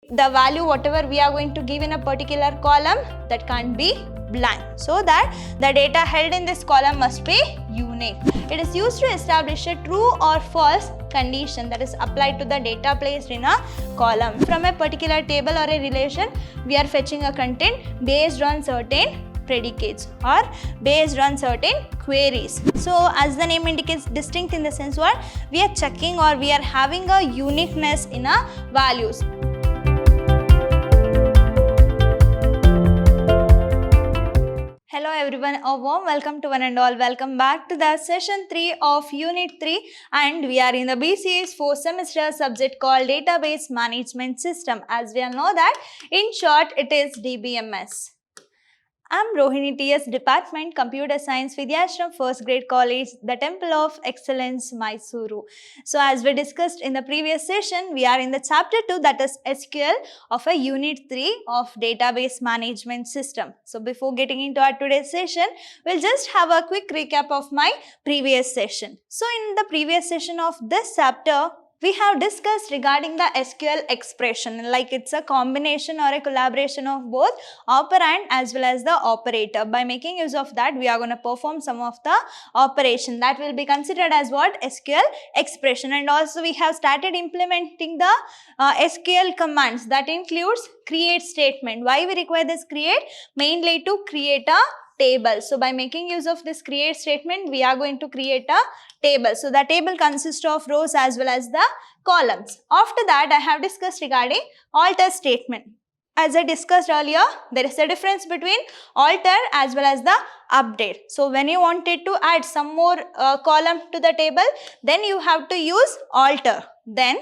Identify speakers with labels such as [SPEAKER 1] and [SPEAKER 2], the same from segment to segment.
[SPEAKER 1] The value whatever we are going to give in a particular column, that can't be blank, so that the data held in this column must be unique. It is used to establish a true or false condition that is applied to the data placed in a column. From a particular table or a relation, we are fetching a content based on certain predicates or based on certain queries. So as the name indicates, distinct in the sense what we are checking or we are having a uniqueness in our values. Hello everyone, a warm welcome to one and all. Welcome back to the session 3 of unit 3, and we are in the BCA's 4th semester subject called Database Management System. As we all know that in short it is Dbms. I'm Rohini TS Department Computer Science, Vidhyaashram, First Grade College, the Temple of Excellence, MYSURU. So as we discussed in the previous session, we are in the chapter 2, that is SQL of a unit 3 of Database Management System. So before getting into our today's session, we'll just have a quick recap of my previous session. So in the previous session of this chapter, we have discussed regarding the SQL expression, like it's a combination or a collaboration of both operand as well as the operator. By making use of that, we are going to perform some of the operation that will be considered as what? SQL expression. And also we have started implementing the SQL commands, that includes create statement. Why we require this create? Mainly to create a table. So by making use of this create statement, we are going to create a table. So the table consists of rows as well as the columns. After that, I have discussed regarding alter statement. As I discussed earlier, there is a difference between alter as well as the update. So when you wanted to add some more column to the table, then you have to use alter. Then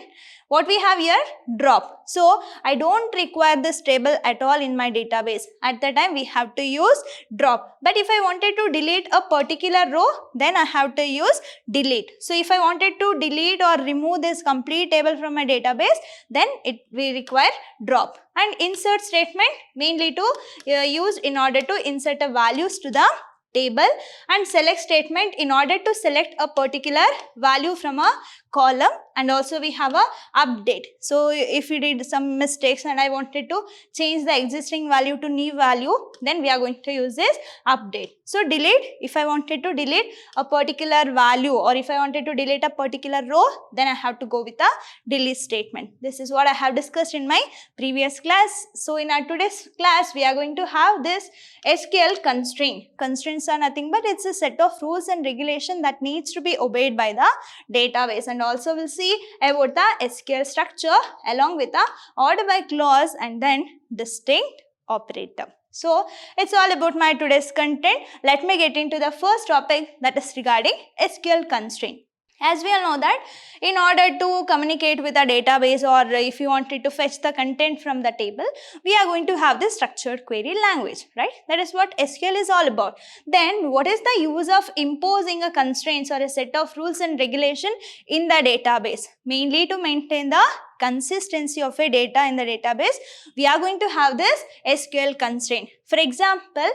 [SPEAKER 1] what we have here? Drop. So I don't require this table at all in my database. At the time we have to use drop. But if I wanted to delete a particular row, then I have to use delete. So if I wanted to delete or remove this complete table from my database, then we require drop. And insert statement mainly to use in order to insert a values to the table, and select statement in order to select a particular value from a column, and also we have a update. So if we did some mistakes and I wanted to change the existing value to new value, then we are going to use this update. So delete, if I wanted to delete a particular value or if I wanted to delete a particular row, then I have to go with a delete statement. This is what I have discussed in my previous class. So in our today's class, we are going to have this SQL constraint. Constraints are nothing but it's a set of rules and regulation that needs to be obeyed by the database. And also we'll see about the SQL structure along with the order by clause and then distinct operator. So it's all about my today's content. Let me get into the first topic, that is regarding SQL constraint. As we all know that in order to communicate with a database, or if you wanted to fetch the content from the table, we are going to have this structured query language, right? That is what SQL is all about. Then what is the use of imposing a constraints or a set of rules and regulation in the database? Mainly to maintain the consistency of a data in the database, we are going to have this SQL constraint. For example,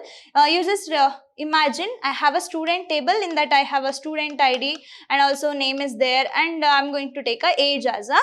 [SPEAKER 1] you just imagine I have a student table, in that I have a student ID and also name is there, and I'm going to take a age as a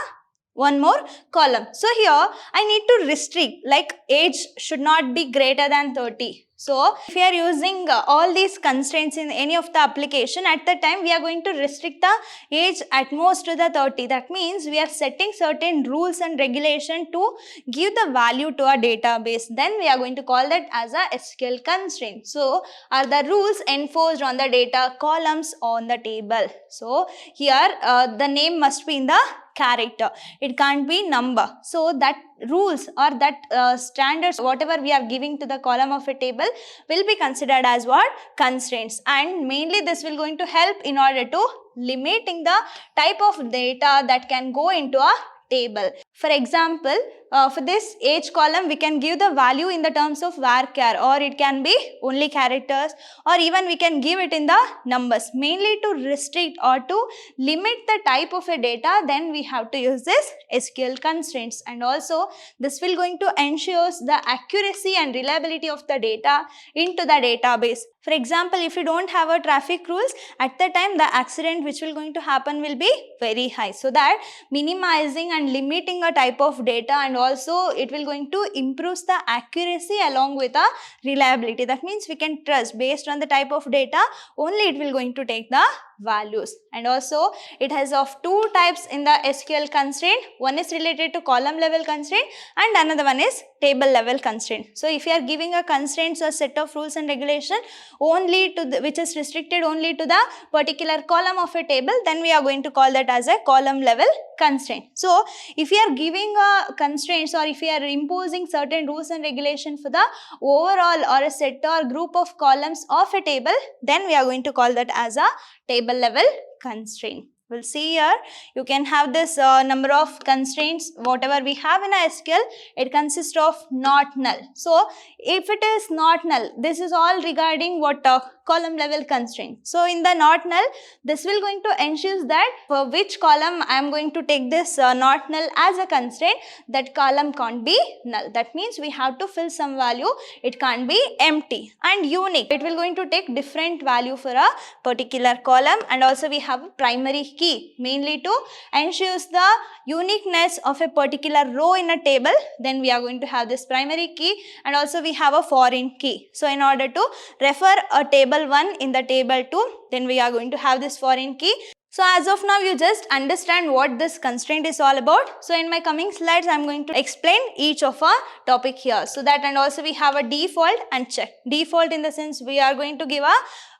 [SPEAKER 1] one more column. So here I need to restrict, like age should not be greater than 30. So if we are using all these constraints in any of the application, at the time we are going to restrict the age at most to the 30. That means we are setting certain rules and regulation to give the value to our database. Then we are going to call that as a SQL constraint. So are the rules enforced on the data columns on the table. So here the name must be in the character, it can't be number. So that rules or that standards whatever we are giving to the column of a table will be considered as what? Constraints. And mainly this will going to help in order to limiting the type of data that can go into a table. For example, for this age column, we can give the value in the terms of varchar, or it can be only characters, or even we can give it in the numbers. Mainly to restrict or to limit the type of a data, then we have to use this SQL constraints. And also this will going to ensure the accuracy and reliability of the data into the database. For example, if you don't have a traffic rules, at the time the accident which will going to happen will be very high. So that minimizing and limiting a type of data and and also it will going to improve the accuracy along with the reliability. That means we can trust based on the type of data, only it will going to take the values. And also it has of two types in the SQL constraint. One is related to column level constraint and another one is table level constraint. So if you are giving a constraints or set of rules and regulation only to the, which is restricted only to the particular column of a table, then we are going to call that as a column level constraint. So if you are giving a constraints or if you are imposing certain rules and regulation for the overall or a set or group of columns of a table, then we are going to call that as a table level constraint. We'll see here, you can have this number of constraints, whatever we have in a SQL, it consists of not null. So if it is not null, this is all regarding what column level constraint. So in the not null, this will going to ensure that for which column I am going to take this not null as a constraint, that column can't be null. That means we have to fill some value, it can't be empty. And unique, it will going to take different value for a particular column. And also we have a primary key, mainly to ensure the uniqueness of a particular row in a table. Then we are going to have this primary key, and also we have a foreign key. So in order to refer a table 1 in the table 2, then we are going to have this foreign key. So as of now, you just understand what this constraint is all about. So in my coming slides, I am going to explain each of our topic here. So that, and also we have a default and check. Default in the sense we are going to give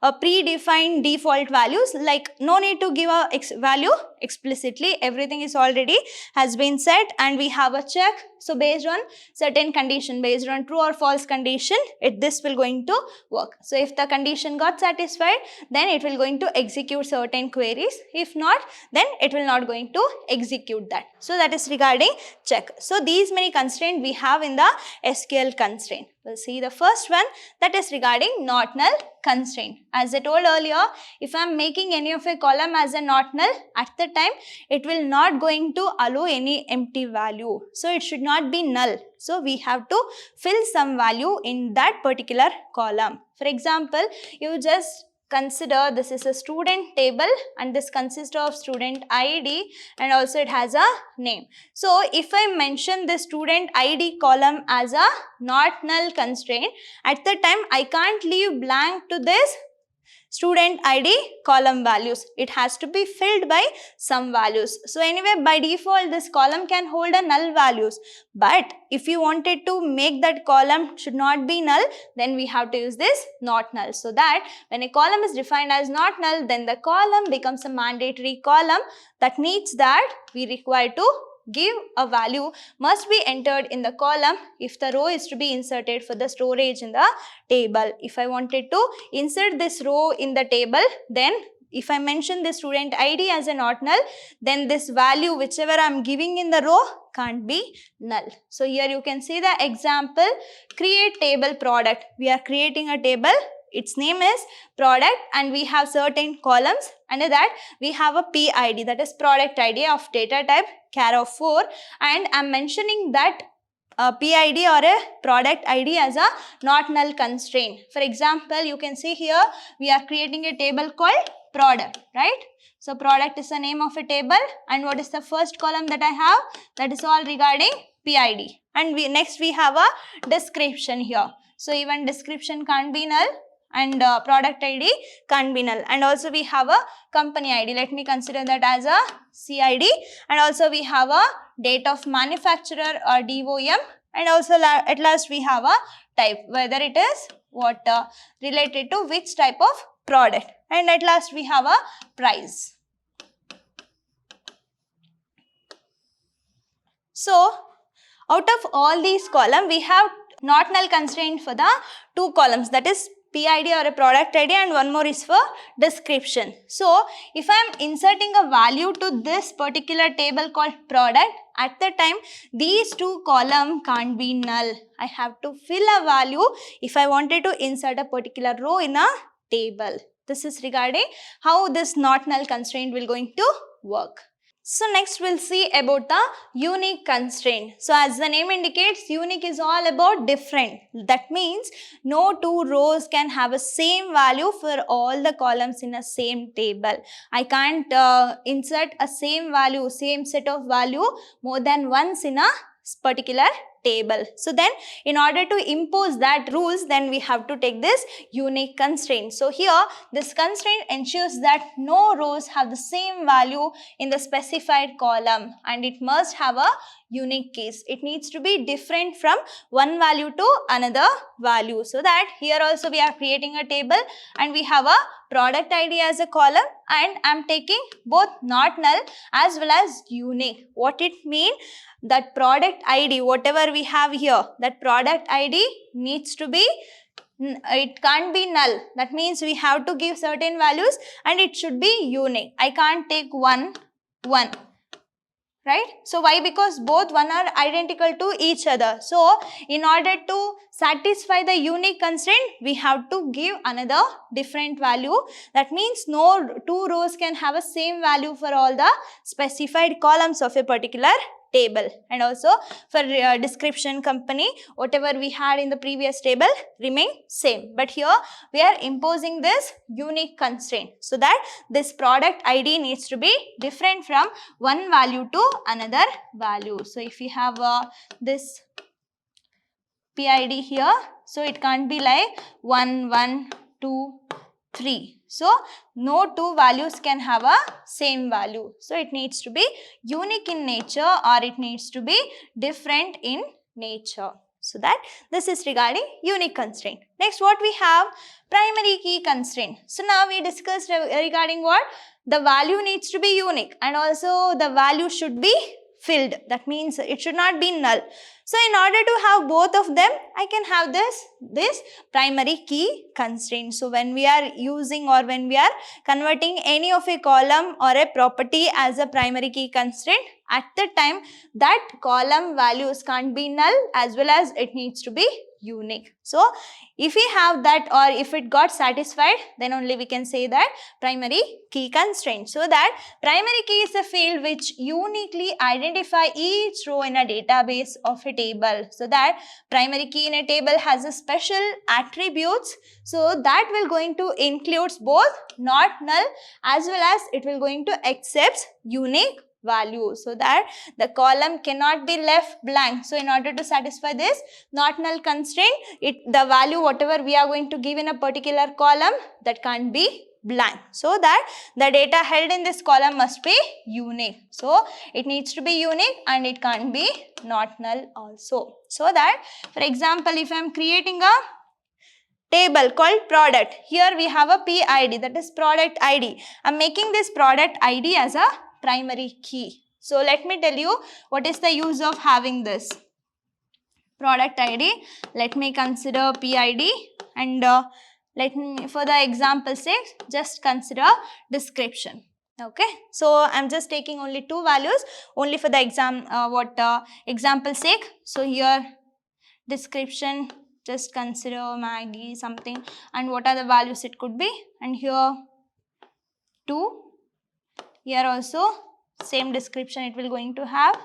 [SPEAKER 1] a predefined default values, like no need to give a value explicitly, everything is already has been set, and we have a check. So based on certain condition, based on true or false condition, this will going to work. So if the condition got satisfied, then it will going to execute certain queries. If not, then it will not going to execute that. So that is regarding check. So these many constraints we have in the SQL constraint. We'll see the first one, that is regarding not null constraint. As I told earlier, if I am making any of a column as a not null, at the time it will not going to allow any empty value. So it should not be null. So we have to fill some value in that particular column. For example, you just consider this is a student table and this consists of student ID and also it has a name. So if I mention the student ID column as a not null constraint, at the time I can't leave blank to this student ID column values. It has to be filled by some values. So anyway, by default this column can hold a null values, but if you wanted to make that column should not be null, then we have to use this not null. So that when a column is defined as not null, then the column becomes a mandatory column. That means that we require to give a value must be entered in the column if the row is to be inserted for the storage in the table. If I wanted to insert this row in the table, then if I mention the student ID as a not null, then this value whichever I am giving in the row can't be null. So here you can see the example, create table product. We are creating a table. Its name is product and we have certain columns. Under that we have a PID, that is product ID of data type char of 4, and I am mentioning that PID or a product ID as a not null constraint. For example, you can see here we are creating a table called product, right? So product is the name of a table, and what is the first column that I have? That is all regarding PID. And next we have a description here. So even description can't be null and product ID can't be null. And also we have a company ID. Let me consider that as a CID. And also we have a date of manufacturer or DOM. And also at last we have a type, whether it is what related to which type of product. And at last we have a price. So out of all these columns, we have not null constraint for the two columns, that is PID or a product ID, and one more is for description. So if I am inserting a value to this particular table called product, at the time these two columns can't be null. I have to fill a value if I wanted to insert a particular row in a table. This is regarding how this not null constraint will going to work. So next we'll see about the unique constraint. So as the name indicates, unique is all about different. That means no two rows can have a same value for all the columns in a same table. I can't insert a same value, same set of value more than once in a particular table. So then in order to impose that rules, then we have to take this unique constraint. So here this constraint ensures that no rows have the same value in the specified column, and it must have a unique case. It needs to be different from one value to another value. So that here also we are creating a table and we have a product ID as a column, and I am taking both not null as well as unique. What it means? That product ID, whatever we have here, that product ID needs to be, it can't be null. That means we have to give certain values and it should be unique. I can't take 1, 1. Right? So why? Because both one are identical to each other. So in order to satisfy the unique constraint, we have to give another different value. That means no two rows can have a same value for all the specified columns of a particular table. And also for description company, whatever we had in the previous table remain same. But here we are imposing this unique constraint, so that this product ID needs to be different from one value to another value. So if we have this PID here, so it can't be like 1, 1, 2, 3. So no two values can have a same value. So it needs to be unique in nature, or it needs to be different in nature. So that this is regarding unique constraint. Next, what we have? Primary key constraint. So now we discussed regarding what? The value needs to be unique, and also the value should be filled. That means it should not be null. So in order to have both of them, I can have this primary key constraint. So when we are using, or when we are converting any of a column or a property as a primary key constraint, at the time that column values can't be null, as well as it needs to be unique. So if we have that, or if it got satisfied, then only we can say that primary key constraint. So that primary key is a field which uniquely identify each row in a database of a table. So that primary key in a table has a special attributes, so that will going to include both not null as well as it will going to accept unique value, so that the column cannot be left blank. So in order to satisfy this not null constraint, the value whatever we are going to give in a particular column, that can't be blank. So that the data held in this column must be unique. So it needs to be unique and it can't be not null also. So that, for example, if I am creating a table called product, here we have a PID, that is product ID. I am making this product ID as a primary key. So let me tell you what is the use of having this product ID. Let me consider PID, and let me, for the example sake, just consider description. Okay, so I'm just taking only two values only for the example sake. So here description, just consider Maggie something, and what are the values it could be, and here 2. Here also same description it will going to have.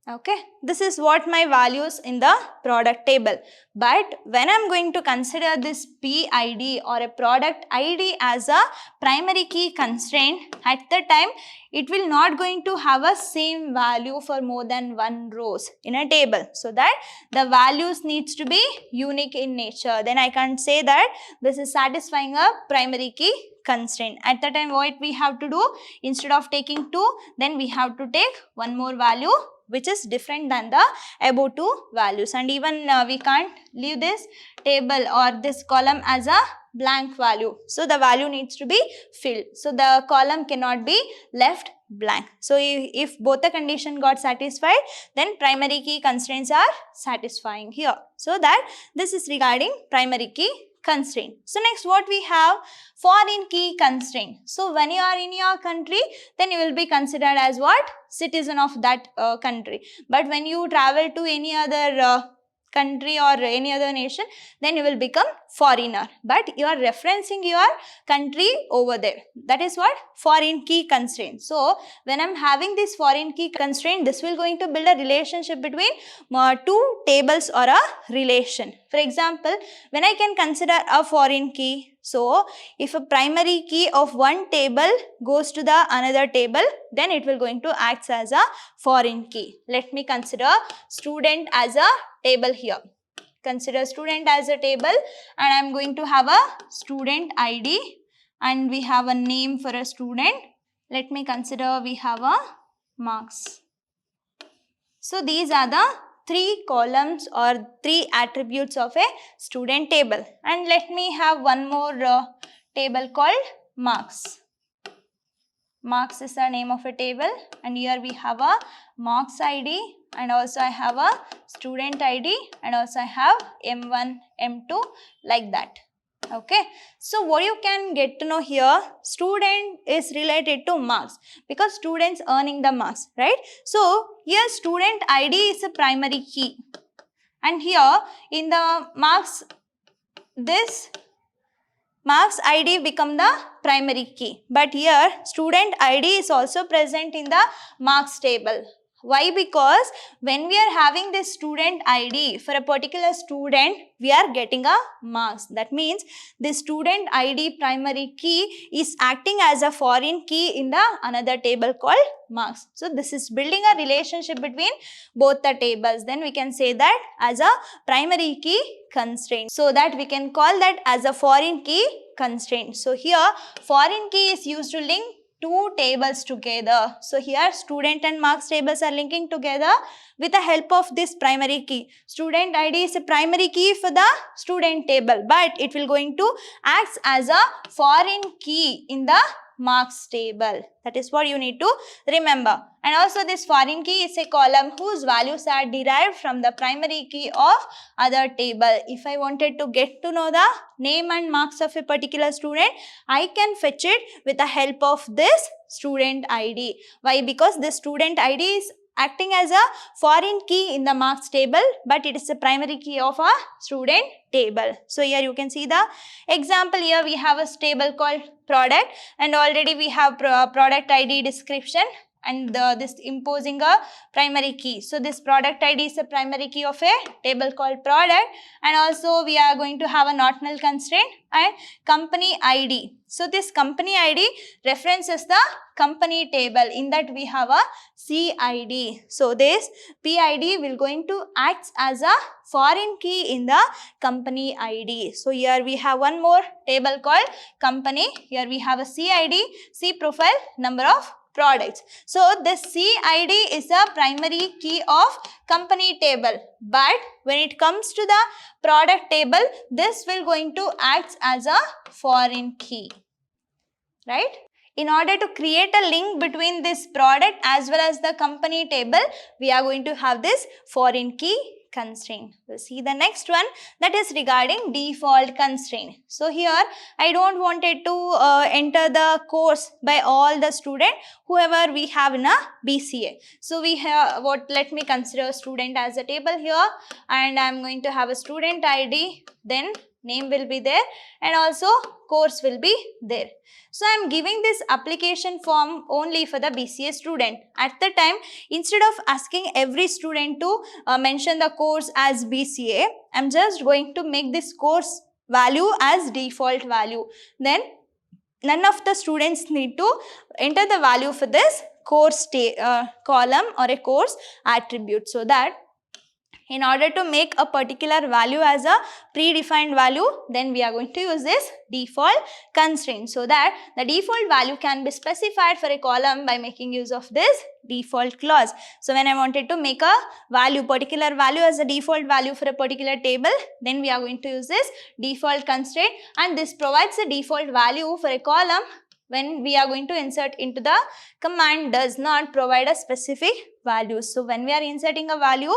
[SPEAKER 1] Okay, this is what my values in the product table. But when I'm going to consider this PID or a product ID as a primary key constraint, at the time it will not going to have a same value for more than one rows in a table. So that the values needs to be unique in nature. Then I can't say that this is satisfying a primary key constraint. At the time what we have to do, instead of taking 2, then we have to take one more value which is different than the above two values. And even we can't leave this table or this column as a blank value. So the value needs to be filled. So the column cannot be left blank. So if both the condition got satisfied, then primary key constraints are satisfying here. So that this is regarding primary key constraint. So next what we have, foreign key constraint. So when you are in your country, then you will be considered as what? Citizen of that country. But when you travel to any other country or any other nation, then you will become foreigner. But you are referencing your country over there. That is what? Foreign key constraint. So when I'm having this foreign key constraint, this will going to build a relationship between two tables or a relation. For example, when I can consider a foreign key, So if a primary key of one table goes to the another table, then it will going to act as a foreign key. Let me consider student as a table here. Consider student as a table, and I am going to have a student ID, and we have a name for a student. Let me consider we have a marks. So these are the three columns or three attributes of a student table. And let me have one more table called marks. Marks is the name of a table, and here we have a marks ID, and also I have a student ID, and also I have M1, M2, like that. Okay, so what you can get to know here, student is related to marks because students earning the marks, right? So here student ID is a primary key, and here in the marks, this marks ID become the primary key, but here student ID is also present in the marks table. Why? Because when we are having this student ID for a particular student, we are getting a marks. That means the student ID primary key is acting as a foreign key in the another table called marks. So this is building a relationship between both the tables. Then we can say that as a primary key constraint. So that we can call that as a foreign key constraint. So here foreign key is used to link two tables together. So here student and marks tables are linking together with the help of this primary key. Student ID is a primary key for the student table, but it will going to act as a foreign key in the marks table. That is what you need to remember. And also this foreign key is a column whose values are derived from the primary key of other table. If I wanted to get to know the name and marks of a particular student, I can fetch it with the help of this student ID. Why? Because this student ID is acting as a foreign key in the marks table, but it is the primary key of a student table. So here you can see the example. Here we have a table called product, and already we have product ID description, and this imposing a primary key. So this product ID is a primary key of a table called product, and also we are going to have a not null constraint and company ID. So this company ID references the company table. In that we have a CID. So this PID will going to act as a foreign key in the company ID. So here we have one more table called company. Here we have a CID, C profile, number of products. So this CID is the primary key of company table, but when it comes to the product table, this will going to act as a foreign key, right? In order to create a link between this product as well as the company table, we are going to have this foreign key constraint. We'll see the next one, that is regarding default constraint. So here I don't wanted to enter the course by all the student whoever we have in a B.C.A. So we have let me consider student as a table here, and I'm going to have a student ID, then name will be there, and also course will be there. So I am giving this application form only for the B.C.A. student. At the time, instead of asking every student to mention the course as B.C.A., I am just going to make this course value as default value. Then none of the students need to enter the value for this course column or a course attribute, so that in order to make a particular value as a predefined value, then we are going to use this default constraint, so that the default value can be specified for a column by making use of this default clause. So when I wanted to make a value, particular value as a default value for a particular table, then we are going to use this default constraint, and this provides a default value for a column when we are going to insert into the command does not provide a specific value. So when we are inserting a value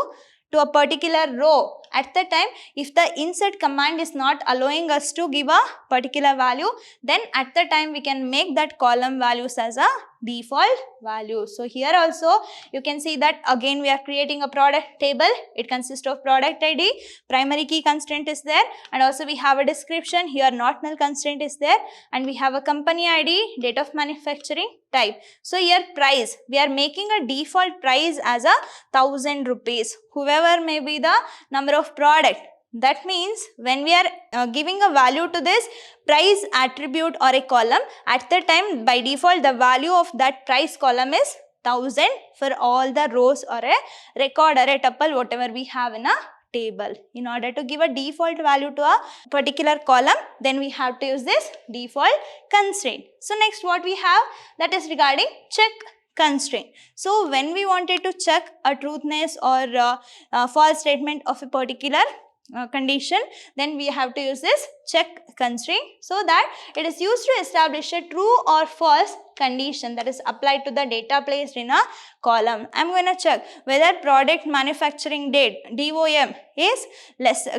[SPEAKER 1] to a particular row, at the time if the insert command is not allowing us to give a particular value, then at the time we can make that column values as a default value. So here also you can see that again we are creating a product table. It consists of product ID, primary key constraint is there, and also we have a description. Here not null constraint is there, and we have a company ID, date of manufacturing, type. So here price, we are making a default price as a 1000 rupees. Whoever may be the number of product, That means when we are giving a value to this price attribute or a column, at the time by default the value of that price column is 1000 for all the rows or a record or a tuple whatever we have in a table. In order to give a default value to a particular column, then we have to use this default constraint. So next what we have, that is regarding check constraint. So when we wanted to check a truthness or false statement of a particular condition, then we have to use this check constraint, so that it is used to establish a true or false condition that is applied to the data placed in a column. I am going to check whether product manufacturing date DOM is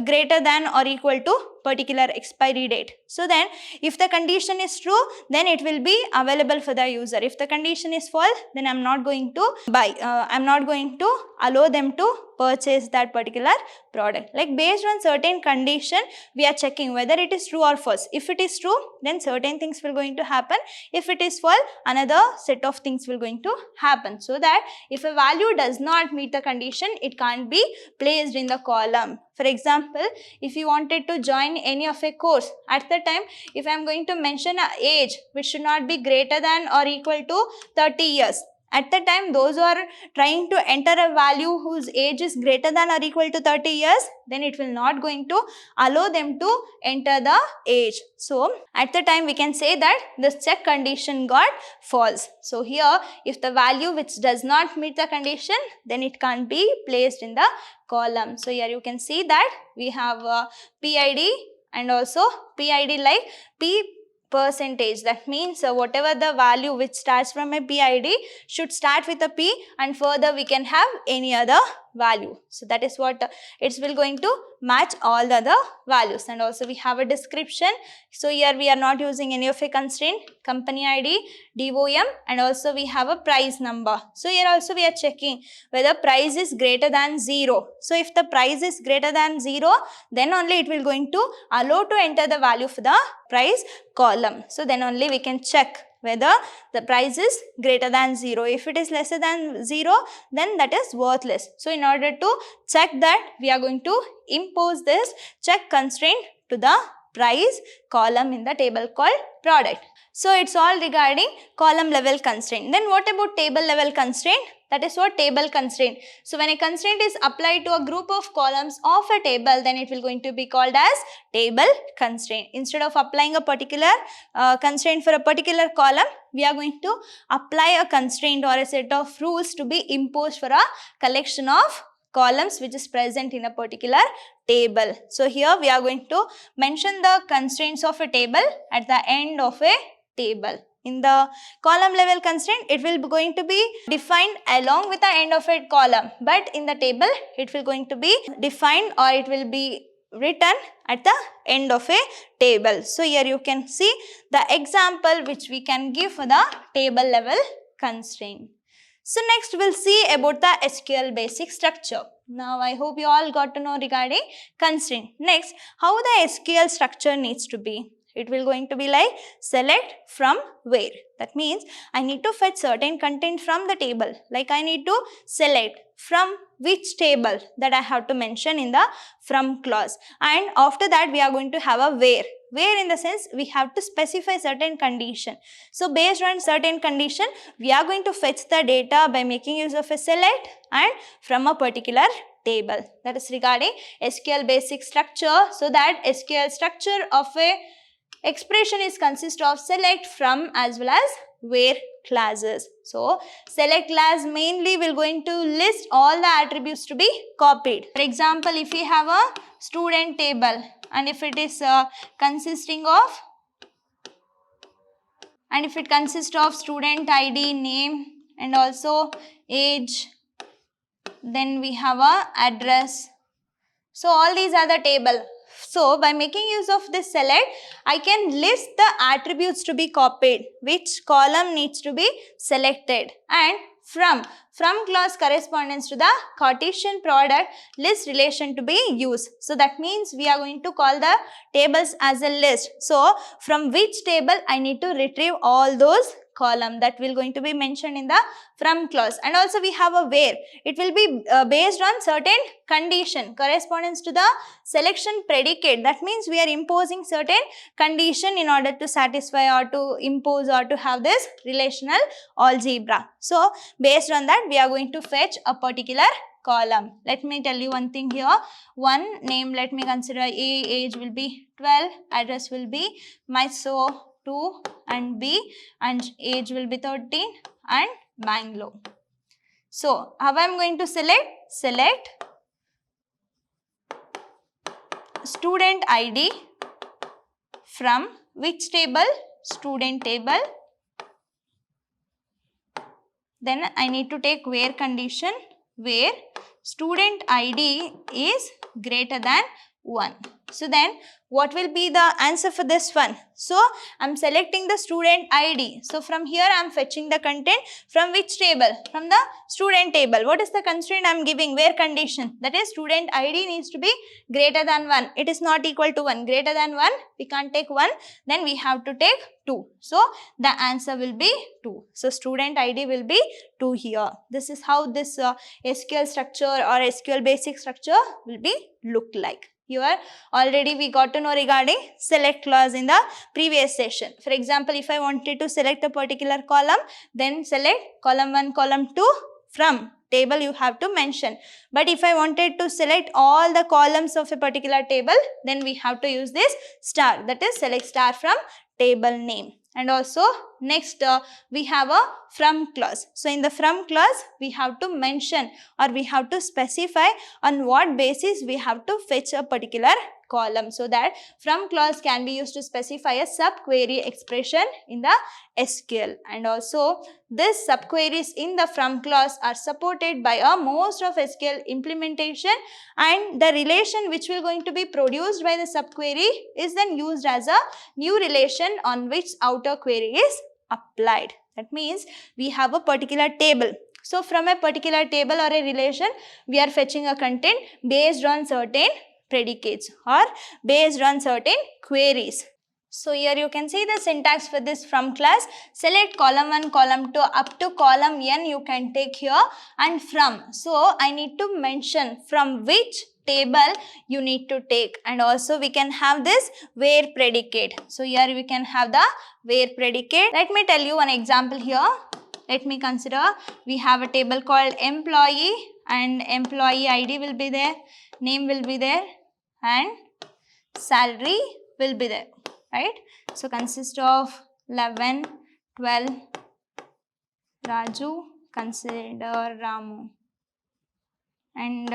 [SPEAKER 1] greater than or equal to particular expiry date. So then if the condition is true, then it will be available for the user. If the condition is false, then I am not going to buy, I am not going to allow them to purchase that particular product. Like based on certain condition, we are checking whether it is true or false. If it is true, then certain things will going to happen. If it is false, another set of things will going to happen. So that if a value does not meet the condition, it can't be placed in the column. For example, if you wanted to join any of a course, at the time if I am going to mention an age which should not be greater than or equal to 30 years, at the time those who are trying to enter a value whose age is greater than or equal to 30 years, then it will not going to allow them to enter the age. So at the time we can say that this check condition got false. So here if the value which does not meet the condition, then it can't be placed in the column. So here you can see that we have PID and also PID like P percentage. That means whatever the value which starts from a PID should start with a P, and further we can have any other value. So that is what it will going to match all the other values. And also we have a description. So here we are not using any of a constraint, company ID, DOM, and also we have a price number. So here also we are checking whether price is greater than 0. So if the price is greater than 0, then only it will going to allow to enter the value for the price column. So then only we can check whether the price is greater than 0. If it is lesser than 0, then that is worthless. So in order to check that, we are going to impose this check constraint to the price column in the table called product. So it's all regarding column level constraint. Then what about table level constraint? That is what table constraint. So when a constraint is applied to a group of columns of a table, then it will going to be called as table constraint. Instead of applying a particular constraint for a particular column, we are going to apply a constraint or a set of rules to be imposed for a collection of columns which is present in a particular table. So here we are going to mention the constraints of a table at the end of a table. In the column level constraint, it will be going to be defined along with the end of a column, but in the table it will going to be defined or it will be written at the end of a table. So here you can see the example which we can give for the table level constraint. So next we'll see about the SQL basic structure. Now I hope you all got to know regarding constraint. Next, how the SQL structure needs to be. It will going to be like select from where. That means I need to fetch certain content from the table. Like I need to select from which table that I have to mention in the from clause. And after that we are going to have a where. Where in the sense we have to specify certain condition. So based on certain condition, we are going to fetch the data by making use of a select and from a particular table. That is regarding SQL basic structure. So that SQL structure of a expression is consist of select, from as well as where classes. So select class mainly will going to list all the attributes to be copied. For example, if we have a student table and if it is consisting of student ID, name and also age, then we have a address. So all these are the table. So by making use of this select, I can list the attributes to be copied, which column needs to be selected, and from clause correspondence to the Cartesian product list relation to be used. So that means we are going to call the tables as a list. So from which table I need to retrieve all those column that will going to be mentioned in the from clause. And also we have a where. It will be based on certain condition correspondence to the selection predicate. That means we are imposing certain condition in order to satisfy or to impose or to have this relational algebra. So based on that we are going to fetch a particular column. Let me tell you one thing here. One name, let me consider A, age will be 12, address will be MYSURU 2 and B, and age will be 13 and Bangalore. So how I am going to select? Select student ID from which table? Student table. Then I need to take where condition, where student ID is greater than 1. So then what will be the answer for this one? So I am selecting the student ID. So from here I am fetching the content from which table? From the student table. What is the constraint I am giving? Where condition? That is student ID needs to be greater than 1. It is not equal to 1. Greater than 1, we can't take 1. Then we have to take 2. So the answer will be 2. So student ID will be 2 here. This is how this SQL structure or SQL basic structure will be look like. Here already we got to know regarding select clause in the previous session. For example, if I wanted to select a particular column, then select column 1, column 2 from table you have to mention. But if I wanted to select all the columns of a particular table, then we have to use this star, that is select star from table name. And also next we have a from clause. So in the from clause we have to mention or we have to specify on what basis we have to fetch a particular column, so that from clause can be used to specify a subquery expression in the SQL. And also this subqueries in the from clause are supported by a most of SQL implementation, and the relation which will going to be produced by the subquery is then used as a new relation on which outer query is applied. That means we have a particular table. So from a particular table or a relation we are fetching a content based on certain predicates or based on certain queries. So here you can see the syntax for this from class. Select column 1, column 2 up to column n you can take here, and from. So I need to mention from which table you need to take, and also we can have this where predicate. So here we can have the where predicate. Let me tell you one example here. Let me consider we have a table called employee, and employee ID will be there, name will be there, and salary will be there, right? So consist of 11, 12, Raju, consider Ramu, and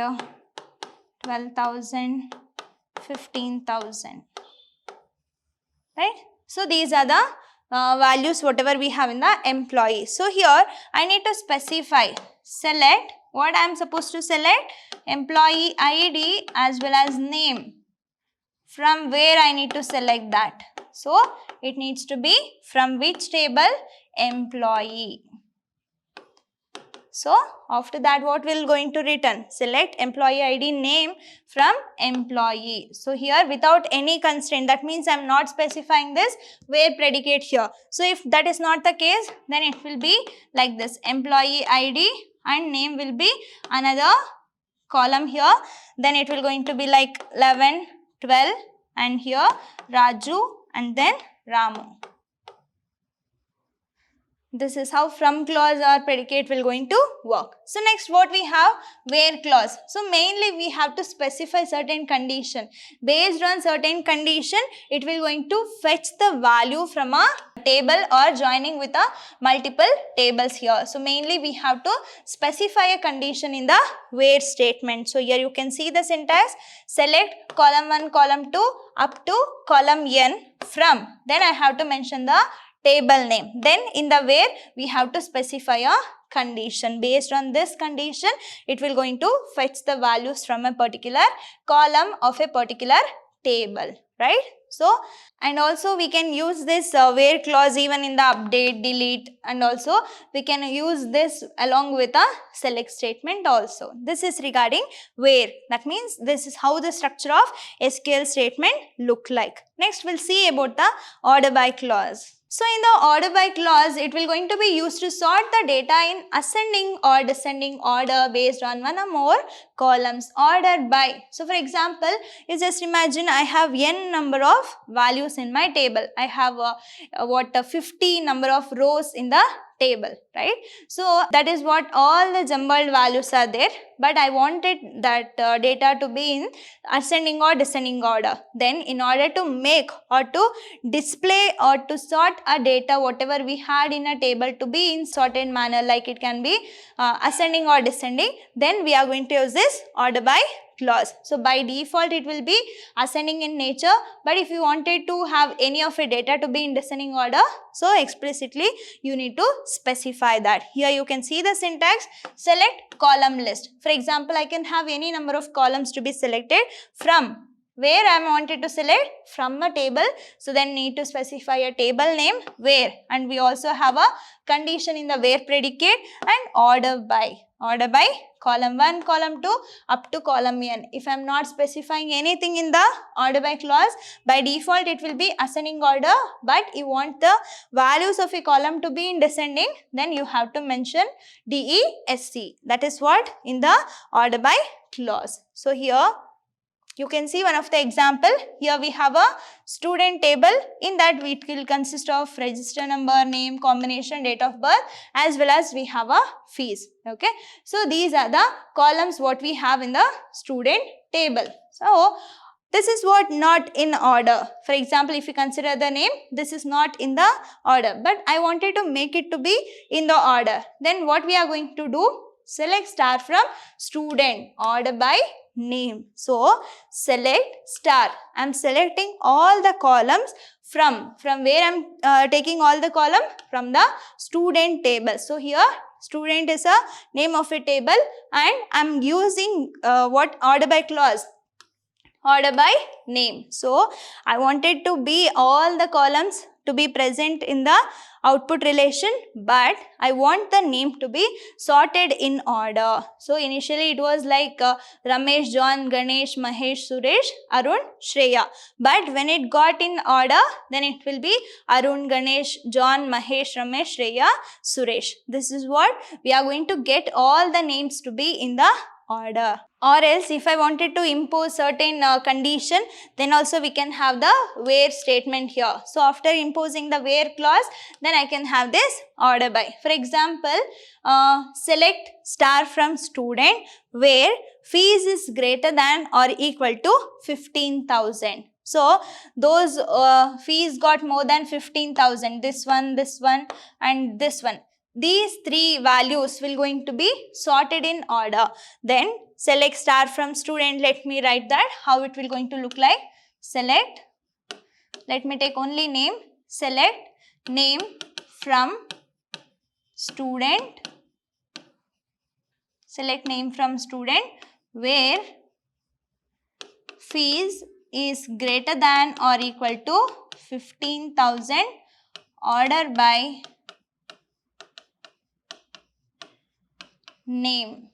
[SPEAKER 1] 12,000, 15,000, right? So these are the values whatever we have in the employee. So here I need to specify, select what I am supposed to select, employee ID as well as name. From where I need to select that? So it needs to be from which table? Employee. So after that what will going to return? Select employee ID name from employee. So here without any constraint, that means I am not specifying this where predicate here. So if that is not the case, then it will be like this, employee ID and name will be another column here. Then it will going to be like 11, 12 and here Raju and then Ramu. This is how from clause or predicate will going to work. So next what we have? Where clause. So mainly we have to specify certain condition. Based on certain condition, it will going to fetch the value from a table or joining with a multiple tables here. So mainly we have to specify a condition in the where statement. So here you can see the syntax. Select column 1, column 2 up to column n from. Then I have to mention the table name. Then in the where we have to specify a condition. Based on this condition, it will going to fetch the values from a particular column of a particular table, right? So, and also we can use this where clause even in the update, delete, and also we can use this along with a select statement also. This is regarding where. That means this is how the structure of SQL statement look like. Next we'll see about the order by clause. So in the order by clause, it will going to be used to sort the data in ascending or descending order based on one or more columns ordered by. So for example, you just imagine I have n number of values in my table. I have 50 number of rows in the table, right? So that is what all the jumbled values are there, but I wanted that data to be in ascending or descending order. Then in order to make or to display or to sort a data whatever we had in a table to be in sorted manner, like it can be ascending or descending, then we are going to use this order by clause. So by default it will be ascending in nature, but if you wanted to have any of a data to be in descending order, so explicitly you need to specify that. Here you can see the syntax, select column list. For example, I can have any number of columns to be selected from. Where I wanted to select from a table, so then need to specify a table name where, and we also have a condition in the where predicate and order by column 1, column 2 up to column n. If I am not specifying anything in the order by clause, by default it will be ascending order, but you want the values of a column to be in descending, then you have to mention DESC. That is what in the order by clause. So here you can see one of the example. Here we have a student table. In that it will consist of register number, name, combination, date of birth, as well as we have a fees. Okay. So these are the columns what we have in the student table. So this is what not in order. For example, if you consider the name, this is not in the order, but I wanted to make it to be in the order. Then what we are going to do? Select star from student, order by name. So select star. I am selecting all the columns from where I am taking all the column from the student table. So here student is a name of a table, and I am using what order by clause? Order by name. So I wanted to be all the columns to be present in the output relation, but I want the name to be sorted in order. So initially it was like Ramesh, John, Ganesh, Mahesh, Suresh, Arun, Shreya. But when it got in order, then it will be Arun, Ganesh, John, Mahesh, Ramesh, Shreya, Suresh. This is what we are going to get all the names to be in the order. Or else if I wanted to impose certain condition, then also we can have the where statement here. So after imposing the where clause, then I can have this order by. For example, select star from student where fees is greater than or equal to 15,000. So those fees got more than 15,000. This one, and this one. These three values will going to be sorted in order. Then select star from student. Let me write that how it will going to look like. Select, let me take only name. Select name from student. Select name from student where fees is greater than or equal to 15,000. Order by name.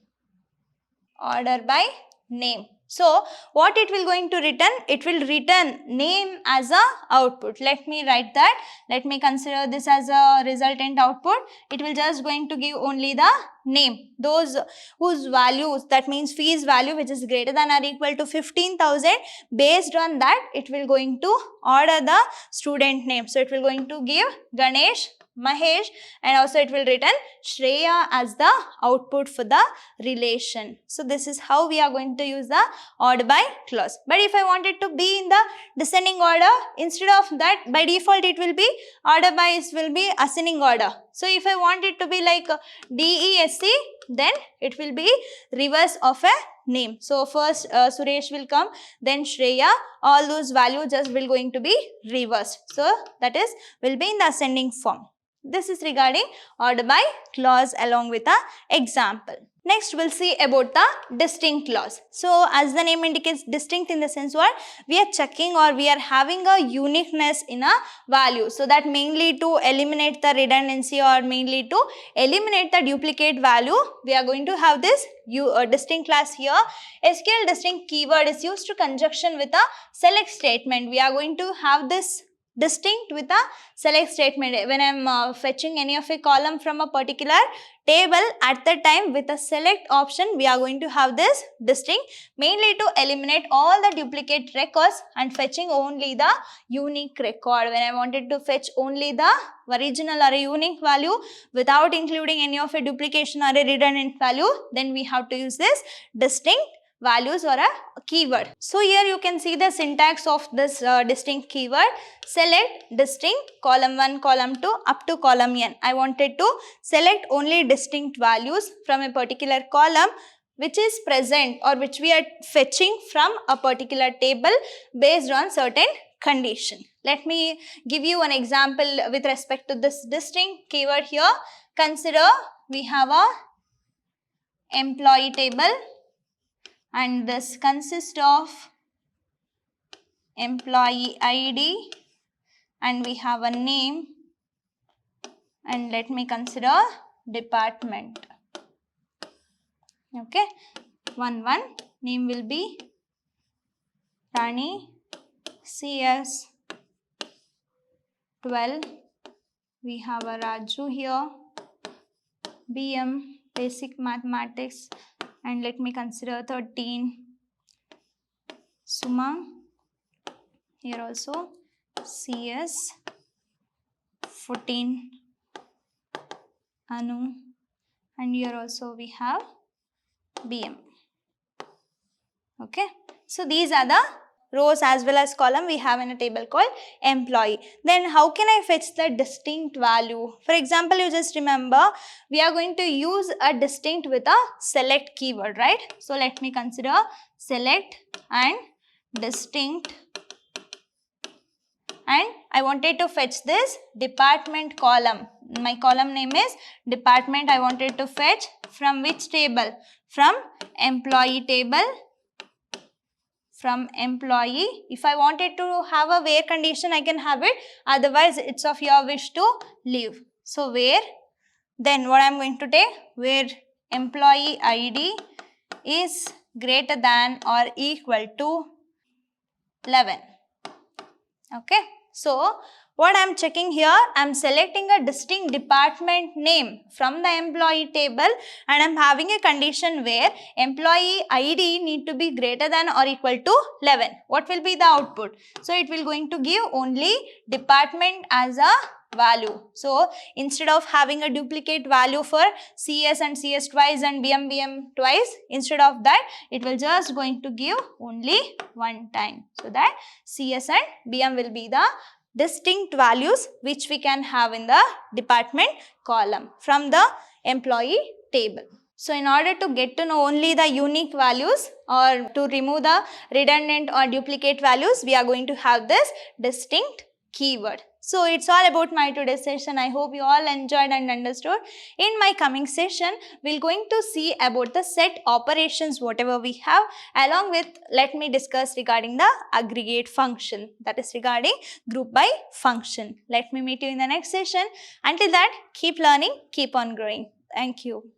[SPEAKER 1] Order by name. So what it will going to return? It will return name as a output. Let me write that. Let me consider this as a resultant output. It will just going to give only the name. Those whose values, that means fees value which is greater than or equal to 15,000. Based on that, it will going to order the student name. So it will going to give Ganesh, Mahesh, and also it will return Shreya as the output for the relation. So this is how we are going to use the order by clause. But if I want it to be in the descending order, instead of that, by default it will be order by will be ascending order. So if I want it to be like DESC, then it will be reverse of a name. So first Suresh will come, then Shreya, all those values just will going to be reversed. So that is will be in the ascending form. This is regarding order by clause along with an example. Next, we'll see about the distinct clause. So, as the name indicates, distinct in the sense what? We are checking or we are having a uniqueness in a value. So, that mainly to eliminate the redundancy or mainly to eliminate the duplicate value, we are going to have this distinct class here. SQL distinct keyword is used to conjunction with a select statement. We are going to have this distinct with a select statement. When I am fetching any of a column from a particular table, at the time with a select option, we are going to have this distinct mainly to eliminate all the duplicate records and fetching only the unique record. When I wanted to fetch only the original or a unique value without including any of a duplication or a redundant value, then we have to use this distinct values or a keyword. So here you can see the syntax of this distinct keyword. Select distinct column 1, column 2 up to column n. I wanted to select only distinct values from a particular column which is present or which we are fetching from a particular table based on certain condition. Let me give you an example with respect to this distinct keyword here. Consider we have a employee table, and this consists of employee ID and we have a name, and let me consider department. Okay, 1 name will be Rani, CS 12, we have a Raju here, BM basic mathematics, and let me consider 13 Suma, here also CS 14 Anu, and here also we have BM. Okay, so these are the rows as well as column we have in a table called employee. Then how can I fetch the distinct value? For example, you just remember we are going to use a distinct with a select keyword, right? So let me consider select and distinct, and I wanted to fetch this department column. My column name is department. I wanted to fetch from which table? From employee table. From employee. If I wanted to have a where condition, I can have it. Otherwise, it's of your wish to leave. So, where? Then what I am going to take? Where employee ID is greater than or equal to 11. Okay. So, what I am checking here, I am selecting a distinct department name from the employee table, and I am having a condition where employee ID need to be greater than or equal to 11. What will be the output? So, it will going to give only department as a value. So, instead of having a duplicate value for CS and CS twice and BM twice, instead of that, it will just going to give only one time. So, that CS and BM will be the distinct values which we can have in the department column from the employee table. So, in order to get to know only the unique values or to remove the redundant or duplicate values, we are going to have this distinct keyword. So, it's all about my today's session. I hope you all enjoyed and understood. In my coming session, we're going to see about the set operations, whatever we have, along with, let me discuss regarding the aggregate function, that is regarding group by function. Let me meet you in the next session. Until that, keep learning, keep on growing. Thank you.